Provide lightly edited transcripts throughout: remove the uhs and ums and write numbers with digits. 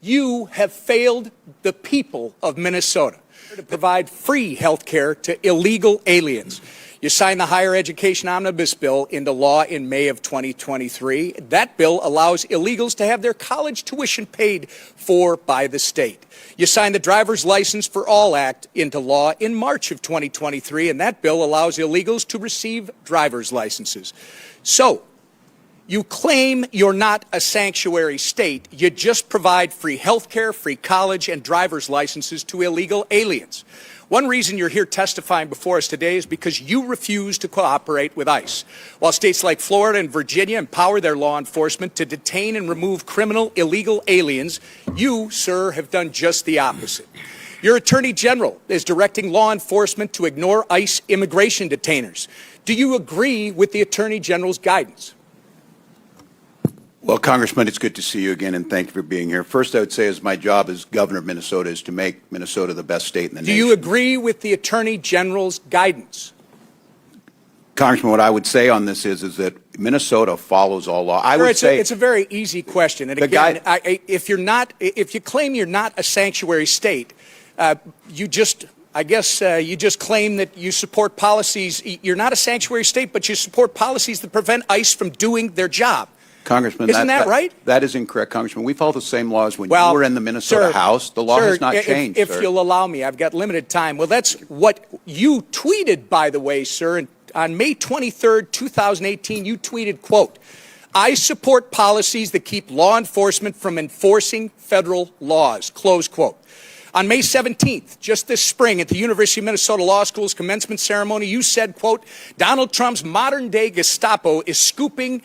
You have failed the people of Minnesota to provide free health care to illegal aliens. You signed the Higher Education Omnibus Bill into law in May of 2023. That bill allows illegals to have their college tuition paid for by the state. You signed the Driver's License for All Act into law in March of 2023, and that bill allows illegals to receive driver's licenses. So, you claim you're not a sanctuary state. You just provide free health care, free college, and driver's licenses to illegal aliens. One reason you're here testifying before us today is because you refuse to cooperate with ICE. While states like Florida and Virginia empower their law enforcement to detain and remove criminal illegal aliens, you, sir, have done just the opposite. Your Attorney General is directing law enforcement to ignore ICE immigration detainers. Do you agree with the Attorney General's guidance? Well, Congressman, it's good to see you again, and thank you for being here. First, I would say as my job as governor of Minnesota is to make Minnesota the best state in the nation. Do you agree with the Attorney General's guidance? Congressman, what I would say on this is that Minnesota follows all law. It's a very easy question. And again, if you claim you're not a sanctuary state, you just claim that you support policies. You're not a sanctuary state, but you support policies that prevent ICE from doing their job. Congressman, isn't that right? That is incorrect, Congressman. We follow the same laws when you were in the Minnesota House. The law has not changed, If you'll allow me, I've got limited time. Well, that's what you tweeted, by the way, sir. And on May 23rd, 2018, you tweeted, quote, "I support policies that keep law enforcement from enforcing federal laws," close quote. On May 17th, just this spring, at the University of Minnesota Law School's commencement ceremony, you said, quote, "Donald Trump's modern-day Gestapo is scooping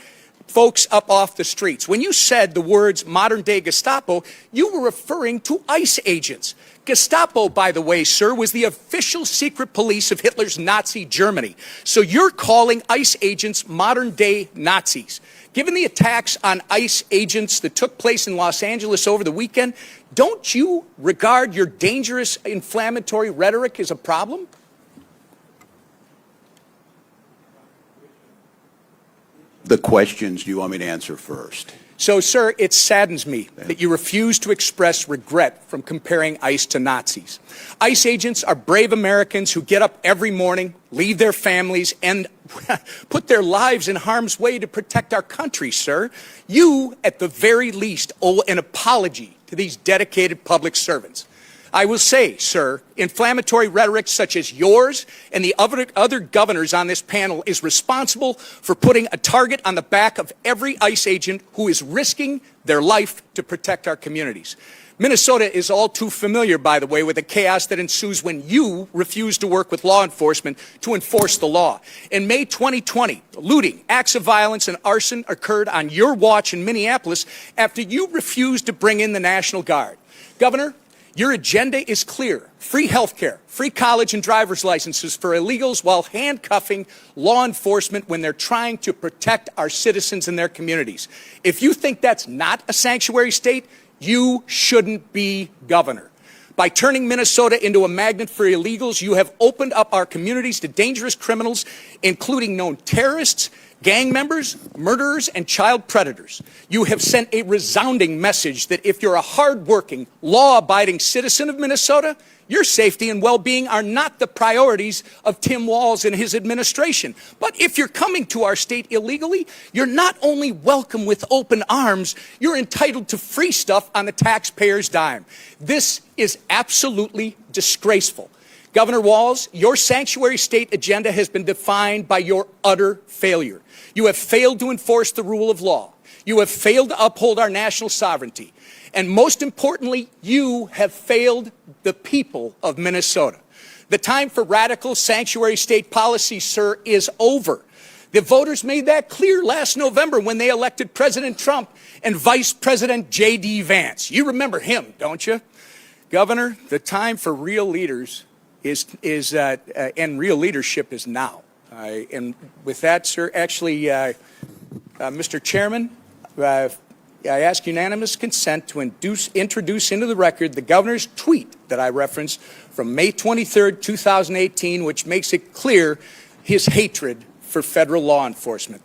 folks up off the streets." When you said the words modern-day Gestapo, you were referring to ICE agents. Gestapo, by the way, sir, was the official secret police of Hitler's Nazi Germany. So you're calling ICE agents modern-day Nazis. Given the attacks on ICE agents that took place in Los Angeles over the weekend, don't you regard your dangerous inflammatory rhetoric as a problem? The questions do you want me to answer first? So, sir, it saddens me that you refuse to express regret from comparing ICE to Nazis. ICE agents are brave Americans who get up every morning, leave their families, and put their lives in harm's way to protect our country, sir. You, at the very least, owe an apology to these dedicated public servants. I will say, sir, inflammatory rhetoric such as yours and the other governors on this panel is responsible for putting a target on the back of every ICE agent who is risking their life to protect our communities. Minnesota is all too familiar, by the way, with the chaos that ensues when you refuse to work with law enforcement to enforce the law. In May 2020, looting, acts of violence, and arson occurred on your watch in Minneapolis after you refused to bring in the National Guard. Governor, your agenda is clear: free health care, free college and driver's licenses for illegals while handcuffing law enforcement when they're trying to protect our citizens and their communities. If you think that's not a sanctuary state, you shouldn't be governor. By turning Minnesota into a magnet for illegals, you have opened up our communities to dangerous criminals, including known terrorists, gang members, murderers, and child predators. You have sent a resounding message that if you're a hard-working, law-abiding citizen of Minnesota, your safety and well-being are not the priorities of Tim Walz and his administration. But if you're coming to our state illegally, you're not only welcome with open arms, you're entitled to free stuff on the taxpayer's dime. This is absolutely disgraceful. Governor Walz, your sanctuary state agenda has been defined by your utter failure. You have failed to enforce the rule of law. You have failed to uphold our national sovereignty. And most importantly, you have failed the people of Minnesota. The time for radical sanctuary state policy, sir, is over. The voters made that clear last November when they elected President Trump and Vice President J.D. Vance. You remember him, don't you? Governor, the time for real leaders and real leadership is now. And with that, sir, actually, Mr. Chairman, I ask unanimous consent to introduce into the record the governor's tweet that I referenced from May 23rd, 2018, which makes it clear his hatred for federal law enforcement.